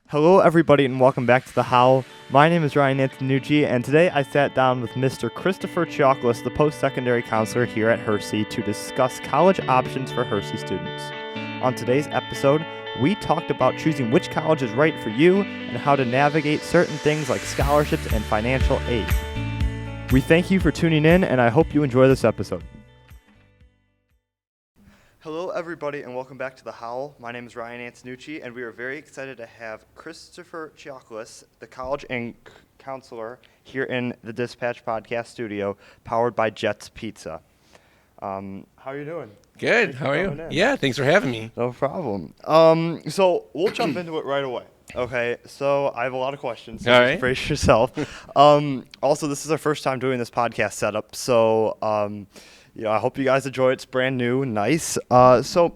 Hello, everybody, and welcome back to The Howl. My name is Ryan Antonucci, and today I sat down with Mr. Christopher Chiakulas, the post-secondary counselor here at Hersey, to discuss college options for Hersey students. On today's episode, we talked about choosing which college is right for you and how to navigate certain things like scholarships and financial aid. We thank you for tuning in, and I hope you enjoy this episode. Hello, everybody, and welcome back to The Howl. My name is Ryan Antonucci, and we are very excited to have Christopher Chiakulas, the college and counselor, here in the Dispatch Podcast studio, powered by Jets Pizza. How are you doing? Good. How are you? Yeah, thanks for having me. No problem. So we'll jump into it right away. Okay, so I have a lot of questions. So all right. Brace yourself. Also, this is our first time doing this podcast setup, so I hope you guys enjoy it. It's brand new, nice. So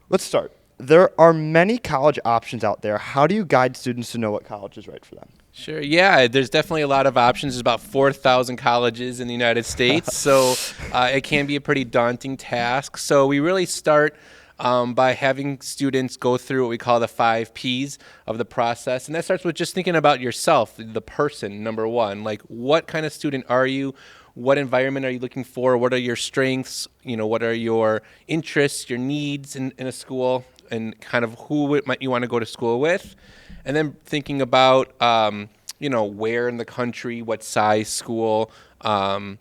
let's start. There are many college options out there. How do you guide students to know what college is right for them? Sure. Yeah, there's definitely a lot of options. There's about 4,000 colleges in the United States, so it can be a pretty daunting task. So we really start by having students go through what we call the 5 Ps of the process. And that starts with just thinking about yourself, the person, number one. Like, what kind of student are you? What environment are you looking for? What are your strengths? What are your interests, your needs in a school, and kind of who might you want to go to school with? And then thinking about, where in the country, what size school, what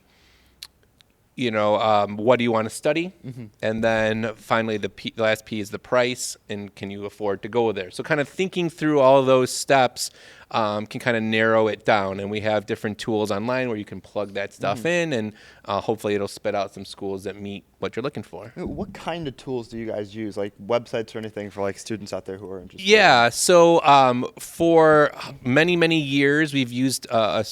do you want to study? Mm-hmm. And then finally, the last P is the price, and can you afford to go there? So kind of thinking through all of those steps can kind of narrow it down. And we have different tools online where you can plug that stuff in, and hopefully it'll spit out some schools that meet what you're looking for. What kind of tools do you guys use, like websites or anything for like students out there who are interested? Yeah, so for many, many years, we've used a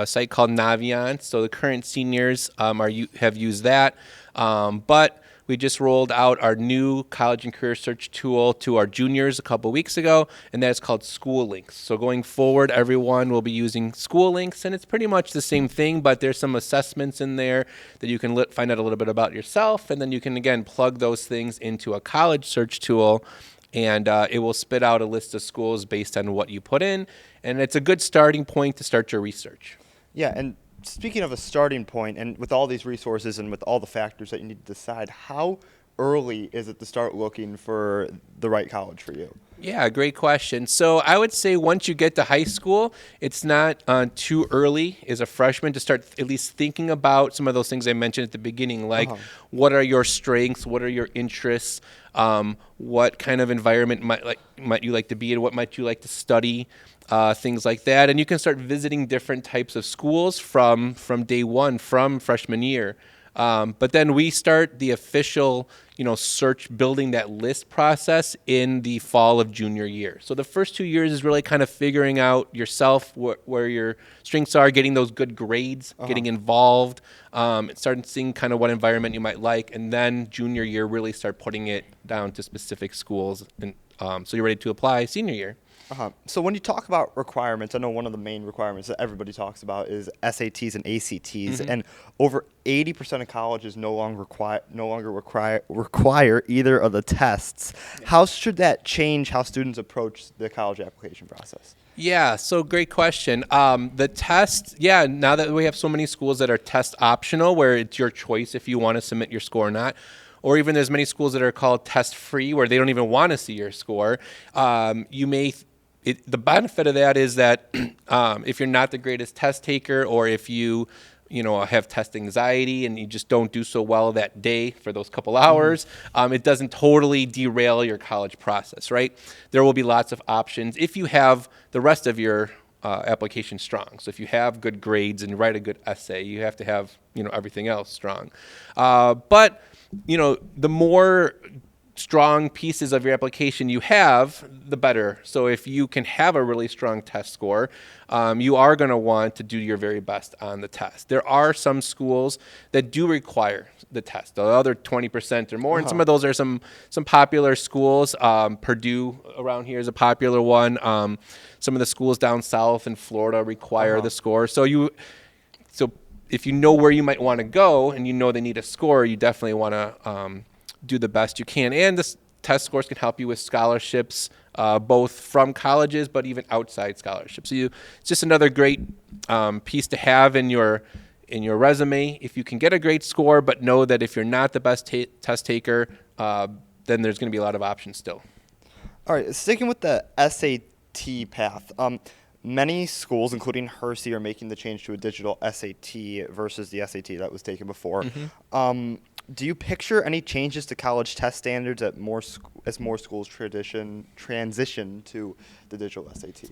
site called Navient. So the current seniors have used that, but we just rolled out our new college and career search tool to our juniors a couple weeks ago, and that is called School Links. So going forward, everyone will be using School Links, and it's pretty much the same thing, but there's some assessments in there that you can find out a little bit about yourself, and then you can, again, plug those things into a college search tool, and it will spit out a list of schools based on what you put in, and it's a good starting point to start your research. Yeah, and speaking of a starting point, and with all these resources and with all the factors that you need to decide, how early is it to start looking for the right college for you? Yeah, great question. So I would say once you get to high school, it's not too early as a freshman to start at least thinking about some of those things I mentioned at the beginning, like what are your strengths, what are your interests, what kind of environment might you like to be in, what might you like to study, things like that. And you can start visiting different types of schools from day one, from freshman year. But then we start the official, search building that list process in the fall of junior year. So the first 2 years is really kind of figuring out yourself, where your strengths are, getting those good grades, getting involved, starting seeing kind of what environment you might like. And then junior year, really start putting it down to specific schools. And so you're ready to apply senior year. So when you talk about requirements, I know one of the main requirements that everybody talks about is SATs and ACTs, and over 80% of colleges no longer require either of the tests. Yeah. How should that change how students approach the college application process? Yeah, so great question. The test, now that we have so many schools that are test optional, where it's your choice if you want to submit your score or not, or even there's many schools that are called test-free, where they don't even want to see your score, the benefit of that is that if you're not the greatest test taker, or if you have test anxiety and you just don't do so well that day for those couple hours, it doesn't totally derail your college process, right? There will be lots of options if you have the rest of your application strong. So if you have good grades and write a good essay, you have to have everything else strong. But the more strong pieces of your application you have, the better. So if you can have a really strong test score, you are going to want to do your very best on the test. There are some schools that do require the test, the other 20% or more, and some of those are some popular schools. Purdue around here is a popular one. Some of the schools down south in Florida require the score. So if you know where you might want to go and they need a score, you definitely want to do the best you can. And this test scores can help you with scholarships, both from colleges, but even outside scholarships. So it's just another great piece to have in your resume. If you can get a great score, but know that if you're not the best test taker, then there's going to be a lot of options still. All right, sticking with the SAT path, many schools, including Hersey, are making the change to a digital SAT versus the SAT that was taken before. Do you picture any changes to college test standards as more schools transition to the digital SAT?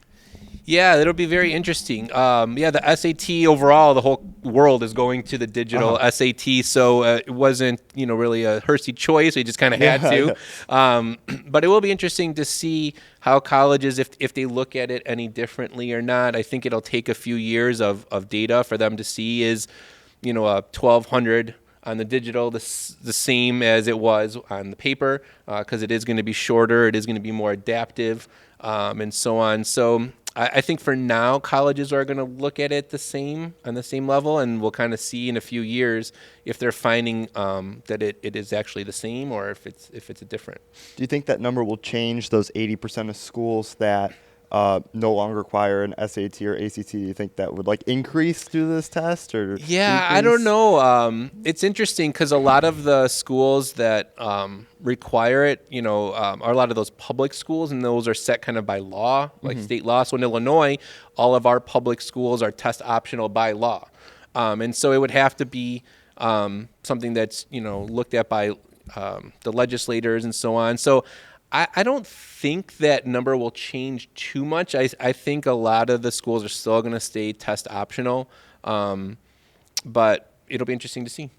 Yeah, it'll be very interesting. The SAT overall, the whole world is going to the digital SAT, so it wasn't really a Hersey choice. We just kind of had to. But it will be interesting to see how colleges, if they look at it any differently or not. I think it'll take a few years of data for them to see is, a 1,200 on the digital the same as it was on the paper, because it is going to be shorter, it is going to be more adaptive, and so on. So I think for now, colleges are going to look at it on the same level, and we'll kind of see in a few years if they're finding that it is actually the same or if it's different. Do you think that number will change, those 80% of schools that no longer require an SAT or ACT? Do you think that would increase through this test or decrease? I don't know. It's interesting because a lot of the schools that require it, are a lot of those public schools, and those are set kind of by law, like state law. So in Illinois, all of our public schools are test optional by law. And so it would have to be something that's, looked at by the legislators and so on. So I don't think that number will change too much. I think a lot of the schools are still going to stay test optional, but it'll be interesting to see.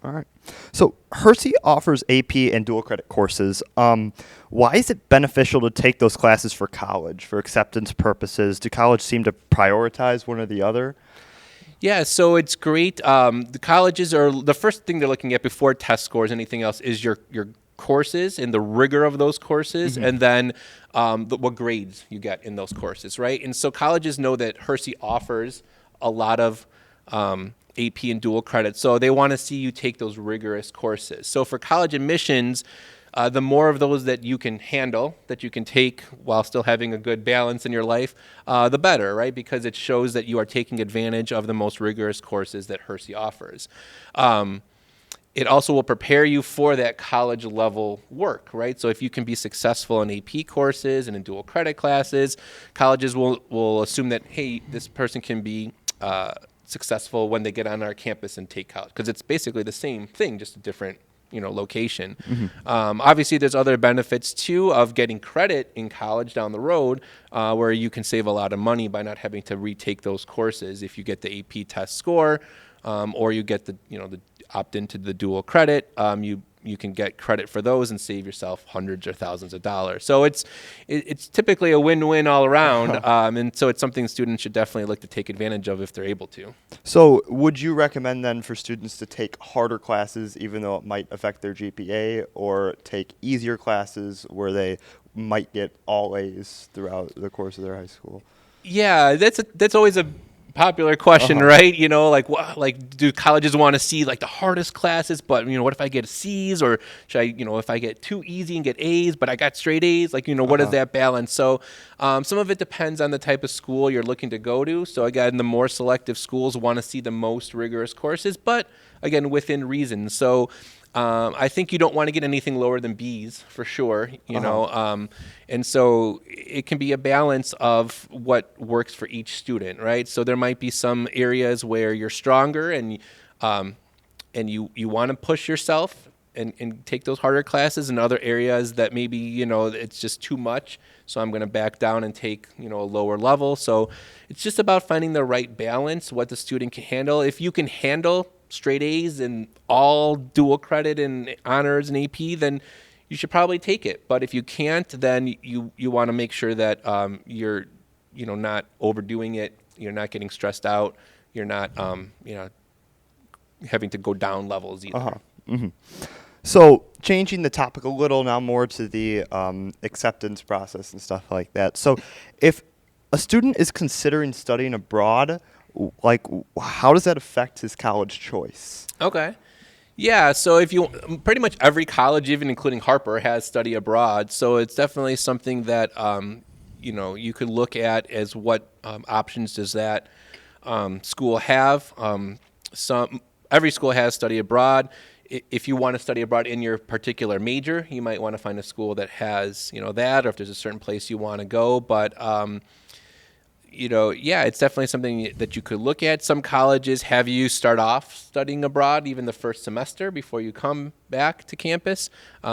All right. So Hersey offers AP and dual credit courses. Why is it beneficial to take those classes for college, for acceptance purposes? Do colleges seem to prioritize one or the other? Yeah, so it's great. The colleges are the first thing they're looking at before test scores, anything else, is your courses and the rigor of those courses, and then what grades you get in those courses, right? And so colleges know that Hersey offers a lot of AP and dual credit, so they want to see you take those rigorous courses. So for college admissions, the more of those that you can handle, that you can take while still having a good balance in your life, the better, right? Because it shows that you are taking advantage of the most rigorous courses that Hersey offers. It also will prepare you for that college level work, right? So if you can be successful in AP courses and in dual credit classes, colleges will assume that, hey, this person can be successful when they get on our campus and take college, because it's basically the same thing, just a different location. Obviously, there's other benefits too of getting credit in college down the road, where you can save a lot of money by not having to retake those courses if you get the AP test score, or you get the opt into the dual credit. You can get credit for those and save yourself hundreds or thousands of dollars. So it's typically a win-win all around, and so it's something students should definitely look to take advantage of if they're able to. So would you recommend then for students to take harder classes even though it might affect their GPA, or take easier classes where they might get all A's throughout the course of their high school? Yeah, that's always a popular question, right? Do colleges want to see the hardest classes, but what if I get C's, or should I, if I get too easy and get A's, but I got straight A's, what is that balance? So some of it depends on the type of school you're looking to go to. So again, the more selective schools want to see the most rigorous courses, but again, within reason. So I think you don't want to get anything lower than B's for sure, and so it can be a balance of what works for each student, right? So there might be some areas where you're stronger and you want to push yourself and take those harder classes, and other areas that maybe, it's just too much, so I'm going to back down and take, a lower level. So it's just about finding the right balance, what the student can handle. If you can handle straight A's and all dual credit and honors and AP, then you should probably take it. But if you can't, then you want to make sure that you're not overdoing it, you're not getting stressed out, you're not having to go down levels either. So changing the topic a little now more to the acceptance process and stuff like that. So if a student is considering studying abroad, how does that affect his college choice? Okay. Yeah, so if you pretty much every college, even including Harper, has study abroad. So it's definitely something that you could look at as what options does that school have. Some Every school has study abroad. If you want to study abroad in your particular major, you might want to find a school that has that, or if there's a certain place you want to go. But yeah, it's definitely something that you could look at. Some colleges have you start off studying abroad even the first semester before you come back to campus.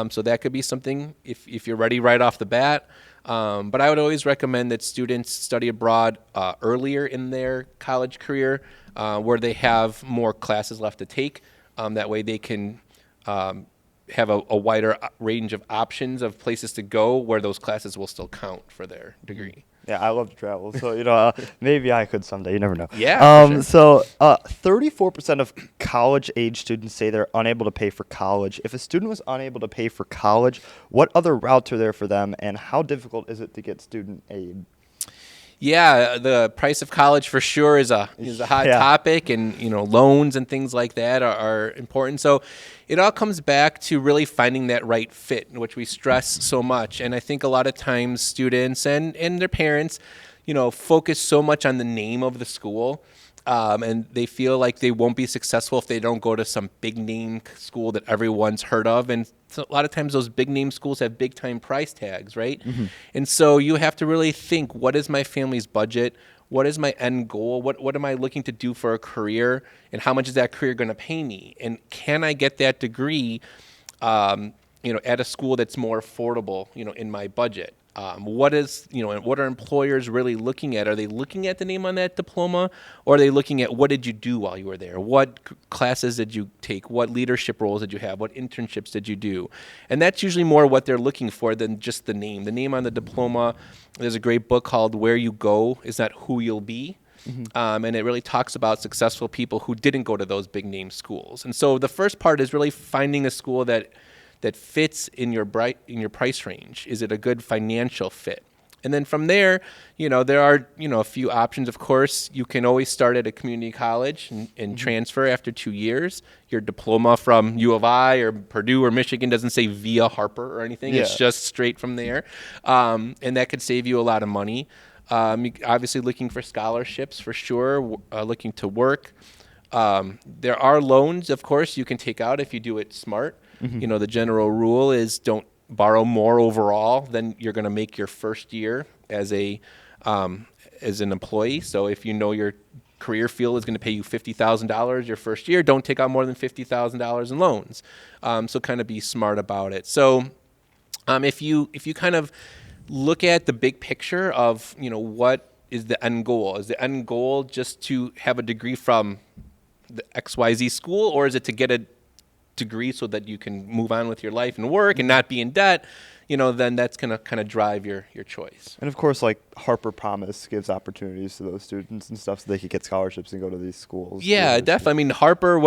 So that could be something if you're ready right off the bat. But I would always recommend that students study abroad earlier in their college career where they have more classes left to take. That way they can have a wider range of options of places to go where those classes will still count for their degree. Yeah, I love to travel, so maybe I could someday. You never know. Yeah. For sure. So 34% of college-age students say they're unable to pay for college. If a student was unable to pay for college, what other routes are there for them, and how difficult is it to get student aid? Yeah, the price of college for sure is a hot topic, and loans and things like that are important. So it all comes back to really finding that right fit, which we stress so much. And I think a lot of times students and their parents, focus so much on the name of the school. And they feel like they won't be successful if they don't go to some big name school that everyone's heard of. And so a lot of times those big name schools have big time price tags, right? Mm-hmm. And so you have to really think, what is my family's budget? What is my end goal? What am I looking to do for a career? And how much is that career going to pay me? And can I get that degree, at a school that's more affordable, in my budget? What are employers really looking at? Are they looking at the name on that diploma, or are they looking at what did you do while you were there? What classes did you take? What leadership roles did you have? What internships did you do? And that's usually more what they're looking for than just the name. The name on the diploma, there's a great book called Where You Go Is Not Who You'll Be. Mm-hmm. And it really talks about successful people who didn't go to those big name schools. And so the first part is really finding a school that fits in your price range. Is it a good financial fit? And then from there, there are, a few options. Of course, you can always start at a community college and mm-hmm. transfer after 2 years. Your diploma from U of I or Purdue or Michigan doesn't say via Harper or anything. Yeah. It's just straight from there. And that could save you a lot of money. Obviously looking for scholarships for sure, looking to work. There are loans, of course, you can take out if you do it smart. Mm-hmm. The general rule is don't borrow more overall than you're going to make your first year as an employee. So if your career field is going to pay you $50,000 your first year, don't take out more than $50,000 in loans. So kind of be smart about it. So if you kind of look at the big picture of what is the end goal? Is the end goal just to have a degree from the XYZ school, or is it to get a degree so that you can move on with your life and work and not be in debt? Then that's going to kind of drive your choice. And of course, like Harper Promise gives opportunities to those students and stuff so they could get scholarships and go to these schools. Yeah, definitely. I mean, Harper,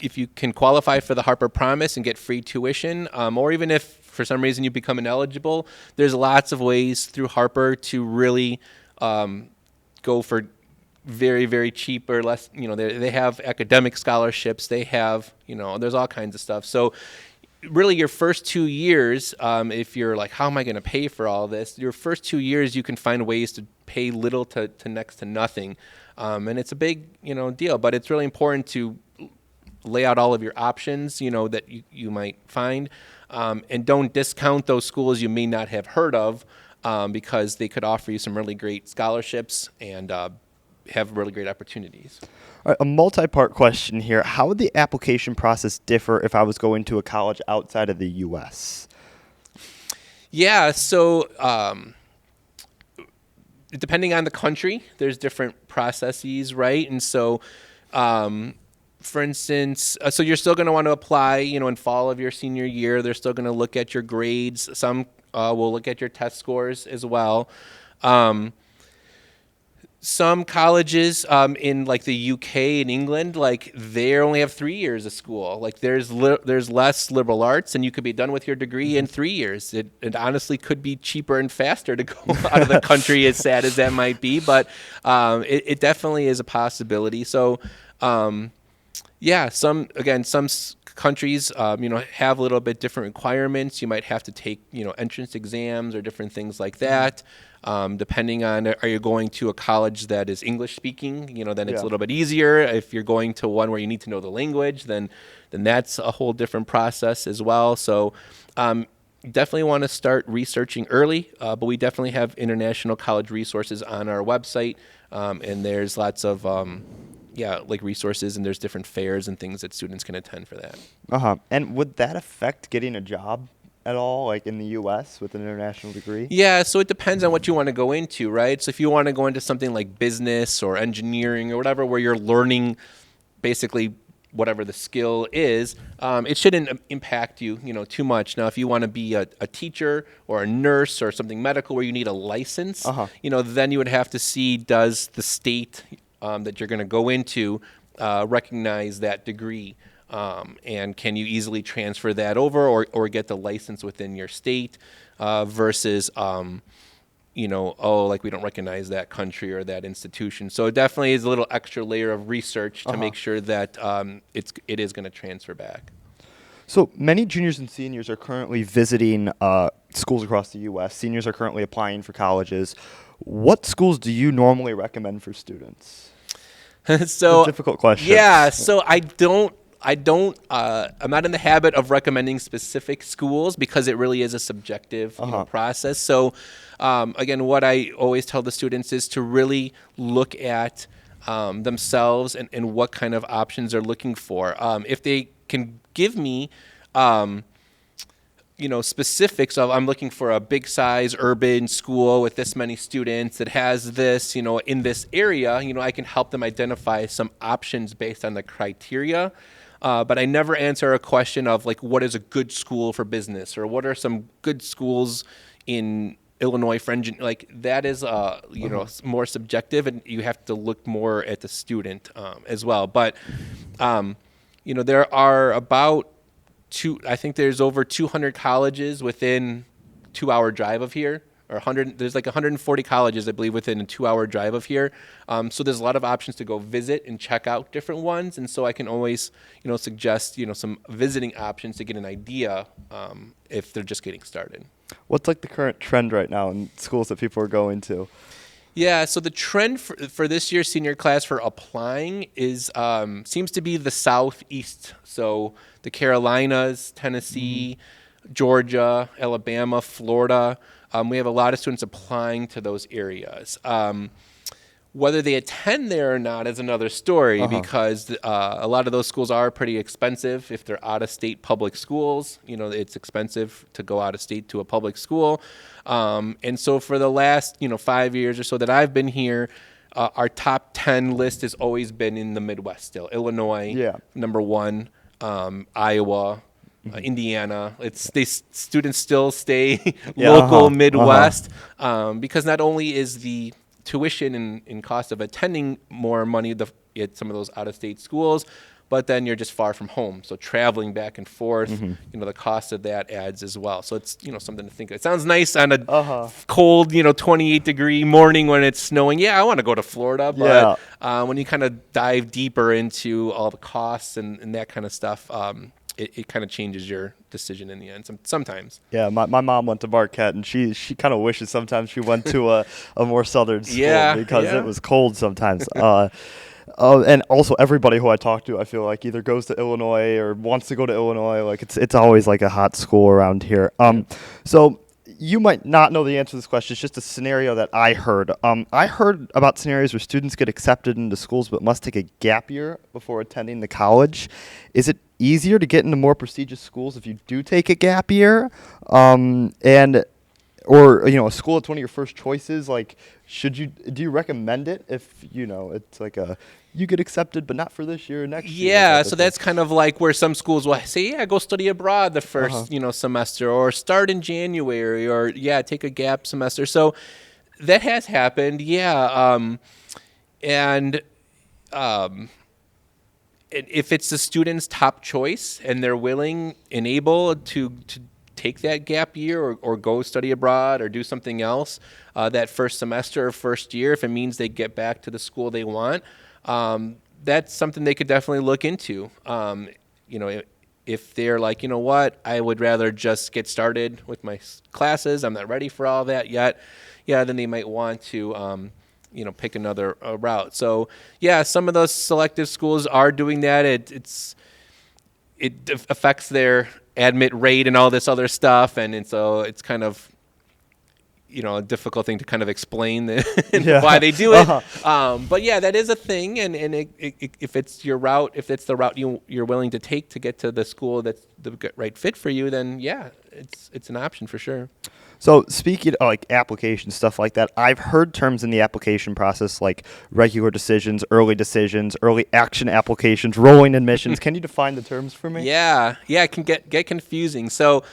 if you can qualify for the Harper Promise and get free tuition, or even if for some reason you become ineligible, there's lots of ways through Harper to really go for very, very cheap or less. They have academic scholarships. They have, there's all kinds of stuff. So really your first 2 years, if you're like, how am I going to pay for all this? Your first 2 years, you can find ways to pay little to next to nothing. And it's a big, deal, but it's really important to lay out all of your options, that you might find. And don't discount those schools you may not have heard of, because they could offer you some really great scholarships and have really great opportunities. All right, a multi-part question here. How would the application process differ if I was going to a college outside of the U.S.? Yeah, so depending on the country, there's different processes, right? And so, for instance, so you're still going to want to apply, in fall of your senior year. They're still going to look at your grades. Some will look at your test scores as well. Some colleges in like the UK and England, like they only have 3 years of school. Like there's less liberal arts, and you could be done with your degree in 3 years. It honestly could be cheaper and faster to go out of the country, as sad as that might be, but it definitely is a possibility. So Yeah, some countries, have a little bit different requirements. You might have to take, entrance exams or different things like that. Depending on, are you going to a college that is English speaking? Then it's a Yeah. little bit easier. If you're going to one where you need to know the language, then that's a whole different process as well. So, definitely want to start researching early. But we definitely have international college resources on our website, and there's lots of like resources, and there's different fairs and things that students can attend for that. Uh-huh. And would that affect getting a job at all, like in the U.S. with an international degree? Yeah, so it depends on what you want to go into, right? So if you want to go into something like business or engineering or whatever, where you're learning basically whatever the skill is, it shouldn't impact you, too much. Now, if you want to be a teacher or a nurse or something medical where you need a license, Uh-huh. Then you would have to see, does the state that you're going to go into recognize that degree? And can you easily transfer that over or get the license within your state versus, like we don't recognize that country or that institution. So it definitely is a little extra layer of research to make sure that it is going to transfer back. So many juniors and seniors are currently visiting schools across the U.S. Seniors are currently applying for colleges. What schools do you normally recommend for students? So It's a difficult question. Yeah, so I'm not in the habit of recommending specific schools because it really is a subjective process. So again, what I always tell the students is to really look at themselves and what kind of options they're looking for. If they can give me specifics of, I'm looking for a big size urban school with this many students that has this, in this area, I can help them identify some options based on the criteria. But I never answer a question of like, what is a good school for business, or what are some good schools in Illinois for engineering? Like that is, more subjective, and you have to look more at the student as well. But, there are I think there's over 200 colleges within 2-hour drive of here, or 100. There's like 140 colleges, I believe, within a 2-hour drive of here. So there's a lot of options to go visit and check out different ones. And so I can always, suggest, some visiting options to get an idea if they're just getting started. What's like the current trend right now in schools that people are going to? Yeah, so the trend for this year's senior class for applying is seems to be the Southeast. So the Carolinas, Tennessee, Georgia, Alabama, Florida. We have a lot of students applying to those areas. Whether they attend there or not is another story because a lot of those schools are pretty expensive. If they're out-of-state public schools, it's expensive to go out-of-state to a public school. And so for the last, 5 years or so that I've been here, our top 10 list has always been in the Midwest still. Illinois, number 1, Iowa, Indiana. Students still stay local Midwest because not only is the tuition and cost of attending more money at some of those out-of-state schools, but then you're just far from home. So traveling back and forth, the cost of that adds as well. So it's, something to think of. It sounds nice on a cold, 28-degree morning when it's snowing. Yeah, I want to go to Florida. But when you kind of dive deeper into all the costs and that kind of stuff, it kind of changes your decision in the end sometimes. Yeah, my mom went to Marquette, and she kind of wishes sometimes she went to a more southern school because it was cold sometimes. And also everybody who I talk to, I feel like either goes to Illinois or wants to go to Illinois. Like it's always like a hot school around here. So you might not know the answer to this question. It's just a scenario that I heard. I heard about scenarios where students get accepted into schools but must take a gap year before attending the college. Is it easier to get into more prestigious schools if you do take a gap year? Or a school that's one of your first choices, like do you recommend it if it's like you get accepted but not for this year, next year? Yeah, so that's kind of like where some schools will say, go study abroad the first semester, or start in January, or take a gap semester. So that has happened, and if it's the student's top choice and they're willing and able to take that gap year or go study abroad or do something else that first semester or first year, if it means they get back to the school they want, that's something they could definitely look into. If they're like, you know what, I would rather just get started with my classes, I'm not ready for all that yet, yeah, then they might want to, pick another route. So, yeah, some of those selective schools are doing that. It affects their admit rate and all this other stuff, and so it's kind of a difficult thing to kind of explain why they do it. But yeah, that is a thing, and if it's your route, if it's the route you're willing to take to get to the school that's the right fit for you, then yeah, it's an option for sure. So speaking of like application stuff like that, I've heard terms in the application process like regular decisions, early action applications, rolling admissions. Can you define the terms for me? Yeah, it can get confusing. So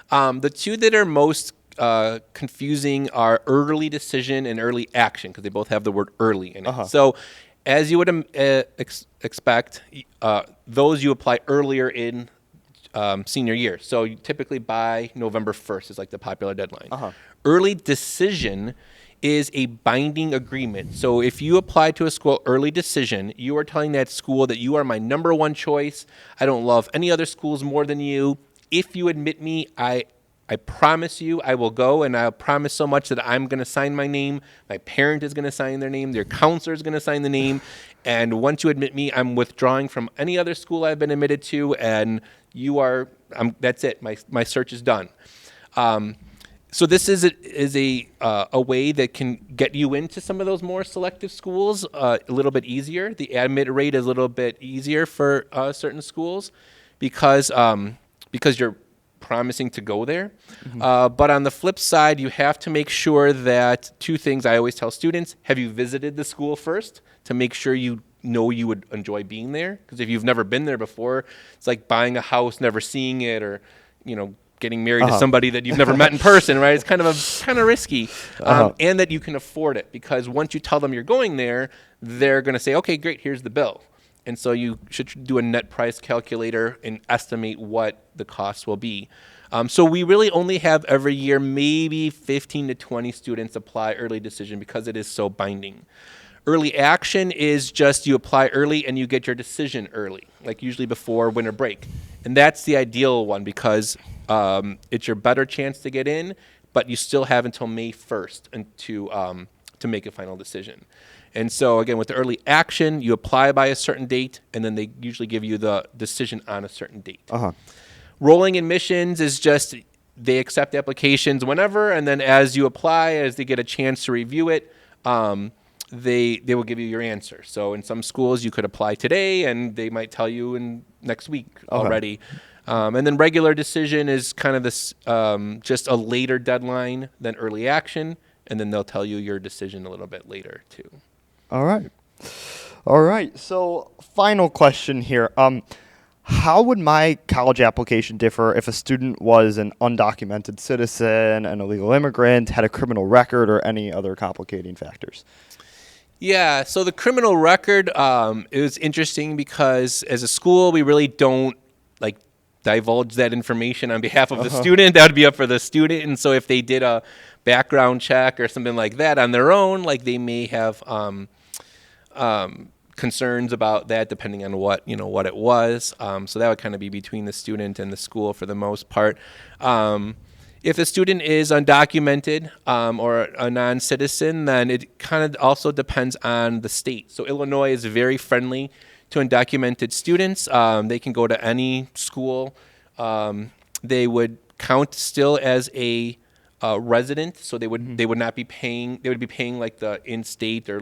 the two that are most confusing are early decision and early action, because they both have the word early in it. So as you would expect, those you apply earlier in senior year. So you typically by November 1st is like the popular deadline. Early decision is a binding agreement. So if you apply to a school early decision, you are telling that school that you are my number one choice. I don't love any other schools more than you. If you admit me, I promise you I will go, and I'll promise so much that I'm going to sign my name. My parent is going to sign their name. Their counselor is going to sign the name. And once you admit me, I'm withdrawing from any other school I've been admitted to, and that's it. My search is done. So this is a way that can get you into some of those more selective schools a little bit easier. The admit rate is a little bit easier for certain schools because you're promising to go there. But on the flip side, you have to make sure that two things I always tell students: have you visited the school first to make sure you know you would enjoy being there? Because if you've never been there before, it's like buying a house, never seeing it, or getting married to somebody that you've never met in person, right? It's kind of risky, and that you can afford it, because once you tell them you're going there, they're going to say, okay, great, here's the bill. And so you should do a net price calculator and estimate what the cost will be. So we really only have every year maybe 15 to 20 students apply early decision because it is so binding. Early action is just you apply early and you get your decision early, like usually before winter break. And that's the ideal one because it's your better chance to get in, but you still have until May 1st to make a final decision. And so, again, with the early action, you apply by a certain date, and then they usually give you the decision on a certain date. Rolling admissions is just they accept applications whenever, and then as you apply, as they get a chance to review it, they will give you your answer. So in some schools, you could apply today, and they might tell you in next week already. And then regular decision is kind of this just a later deadline than early action, and then they'll tell you your decision a little bit later, too. All right. So final question here. How would my college application differ if a student was an undocumented citizen, an illegal immigrant, had a criminal record, or any other complicating factors? Yeah, so the criminal record is interesting because as a school, we really don't divulge that information on behalf of the student. That would be up for the student. And so if they did a background check or something like that on their own, they may have concerns about that depending on what it was. So that would kind of be between the student and the school for the most part. If the student is undocumented or a non-citizen, then it kind of also depends on the state. So Illinois is very friendly to undocumented students. They can go to any school. They would count still as a resident, so they would not be paying. They would be paying like the in-state or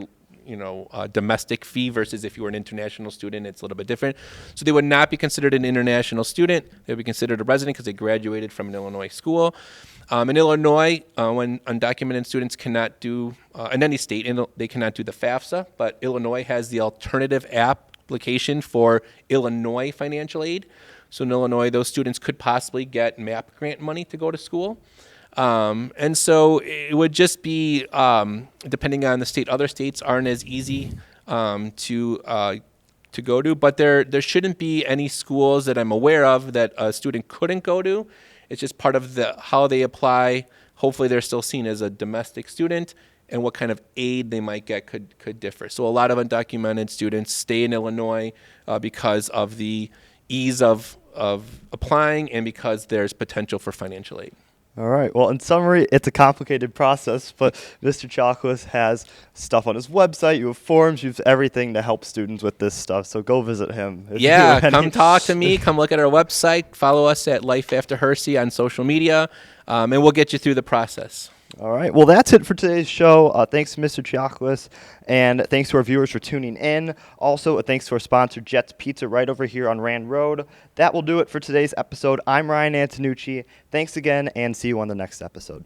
domestic fee versus if you were an international student, it's a little bit different. So they would not be considered an international student. They would be considered a resident because they graduated from an Illinois school. In Illinois, when undocumented students cannot do, in any state, they cannot do the FAFSA, but Illinois has the alternative application for Illinois financial aid. So in Illinois, those students could possibly get MAP grant money to go to school. And so it would just be, depending on the state, other states aren't as easy to go to, but there shouldn't be any schools that I'm aware of that a student couldn't go to. It's just part of how they apply. Hopefully they're still seen as a domestic student, and what kind of aid they might get could differ. So a lot of undocumented students stay in Illinois because of the ease of applying and because there's potential for financial aid. All right. Well, in summary, it's a complicated process, but Mr. Chiakulas has stuff on his website. You have forums. You have everything to help students with this stuff. So go visit him. Yeah, come talk to me. Come look at our website. Follow us at Life After Hersey on social media, and we'll get you through the process. All right. Well, that's it for today's show. Thanks to Mr. Chiakulas, and thanks to our viewers for tuning in. Also, thanks to our sponsor, Jet's Pizza, right over here on Rand Road. That will do it for today's episode. I'm Ryan Antonucci. Thanks again, and see you on the next episode.